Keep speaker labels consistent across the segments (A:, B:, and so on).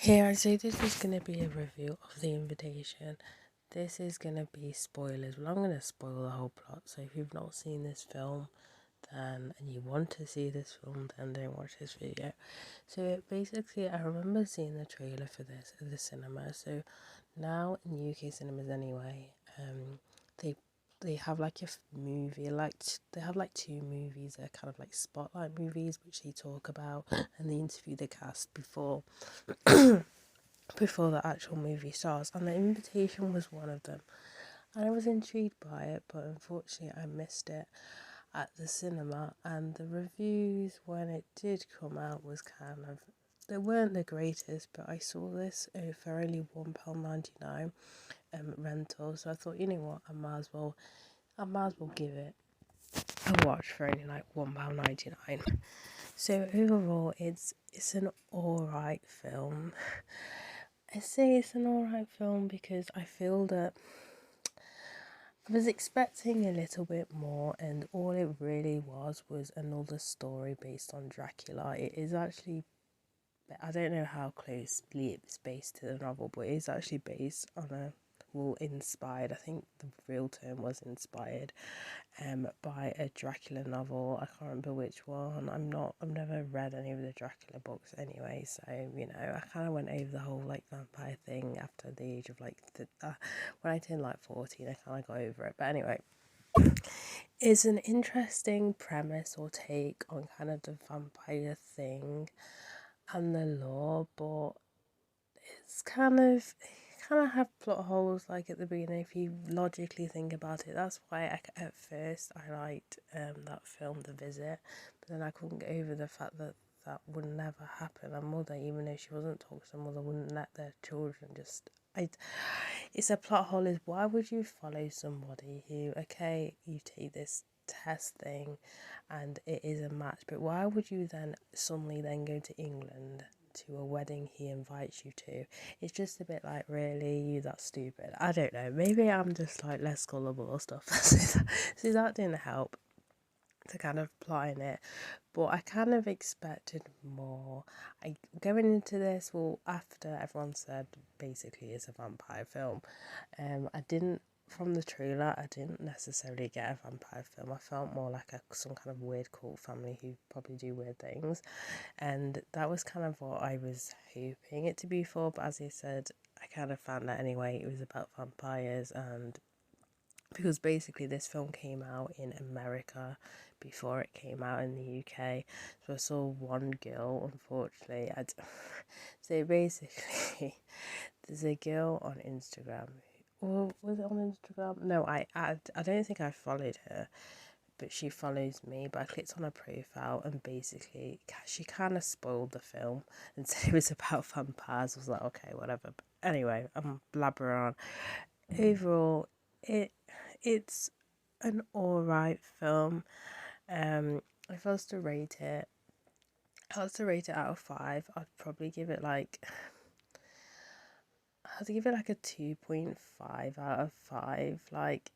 A: Here, so this is going to be a review of The Invitation. This is going to be spoilers. Well, I'm going to spoil the whole plot. So if you've not seen this film, then and you want to see this film, then don't watch this video. So basically, I remember seeing the trailer for this at the cinema. So now in UK cinemas anyway, they they have like a movie, they have like two movies. They're kind of like spotlight movies, which they talk about, and they interview the cast before the actual movie starts, and The Invitation was one of them. And I was intrigued by it, but unfortunately I missed it at the cinema, and the reviews when it did come out was kind of, they weren't the greatest, but I saw this for only £1.99 rental, so I thought, you know what, I might as well give it a watch for only like £1.99. So overall, it's an alright film. I say it's an alright film because I feel that I was expecting a little bit more, and all it really was another story based on Dracula. It is actually, I don't know how closely it's based to the novel, but it is actually based on inspired, I think the real term was inspired, by a Dracula novel. I can't remember which one. I've never read any of the Dracula books anyway, so I kind of went over the whole like vampire thing after the age of when I turned like 14. I kind of got over it, but anyway, it's an interesting premise or take on kind of the vampire thing and the lore, but it's kind of have plot holes like at the beginning if you logically think about it. That's why at first I liked that film The Visit, but then I couldn't get over the fact that that would never happen. A mother, even though she wasn't toxic, a mother wouldn't let their children just it's a plot hole. Is why would you follow somebody who, okay, you take this test thing and it is a match, but why would you then suddenly then go to England to a wedding he invites you to? It's just a bit like, really, you that stupid? I don't know, maybe I'm just like less gullible or stuff. So that didn't help to kind of plot in it, but I kind of expected more. I going into this, well, after everyone said basically it's a vampire film, I didn't, from the trailer, I didn't necessarily get a vampire film. I felt more like some kind of weird cult family who probably do weird things, and that was kind of what I was hoping it to be for. But as you said, I kind of found out anyway it was about vampires, and because basically this film came out in America before it came out in the UK. So I saw one girl, unfortunately. So basically, there's a girl on Instagram. Or was it on Instagram? No, I don't think I followed her, but she follows me. But I clicked on her profile, and basically she kind of spoiled the film and said it was about vampires. I was like, okay, whatever. But anyway, I'm blabbering on. Overall, it it's an alright film. If I was to rate it, out of 5, I'd probably give it like a 2.5 out of 5. Like,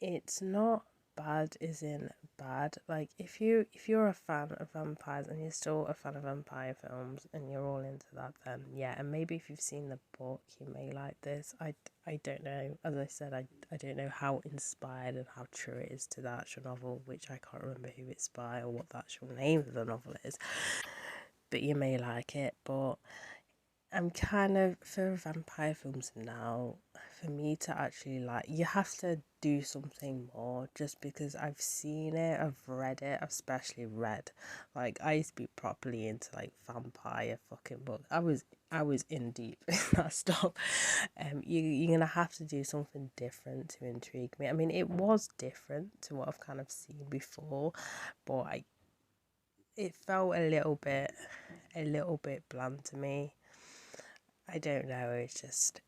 A: it's not bad as in bad. Like, if you're a fan of vampires and you're still a fan of vampire films and you're all into that, then yeah. And maybe if you've seen the book, you may like this. I don't know. As I said, I don't know how inspired and how true it is to the actual novel, which I can't remember who it's by or what the actual name of the novel is, but you may like it. But I'm kind of, for vampire films now, for me to actually like, you have to do something more. Just because I've seen it, I've read it, I've especially read, like, I used to be properly into like vampire fucking books. I was in deep in that stuff. You're gonna have to do something different to intrigue me. I mean, it was different to what I've kind of seen before, but it felt a little bit bland to me. I don't know, it's just,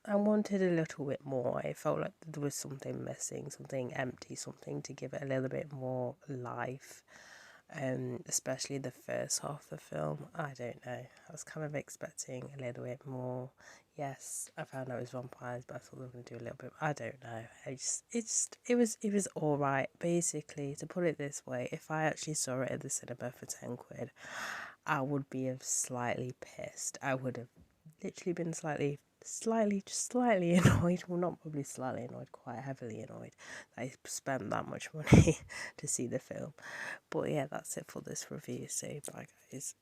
A: I wanted a little bit more. I felt like there was something missing, something empty, something to give it a little bit more life. Especially the first half of the film. I don't know. I was kind of expecting a little bit more. Yes, I found out it was vampires, but I thought they were going to do a little bit. I don't know. It was all right. Basically, to put it this way, if I actually saw it at the cinema for 10 quid, I would be slightly pissed. I would have literally been just slightly annoyed. Well, not probably slightly annoyed, quite heavily annoyed that I spent that much money to see the film. But yeah, that's it for this review. So bye guys.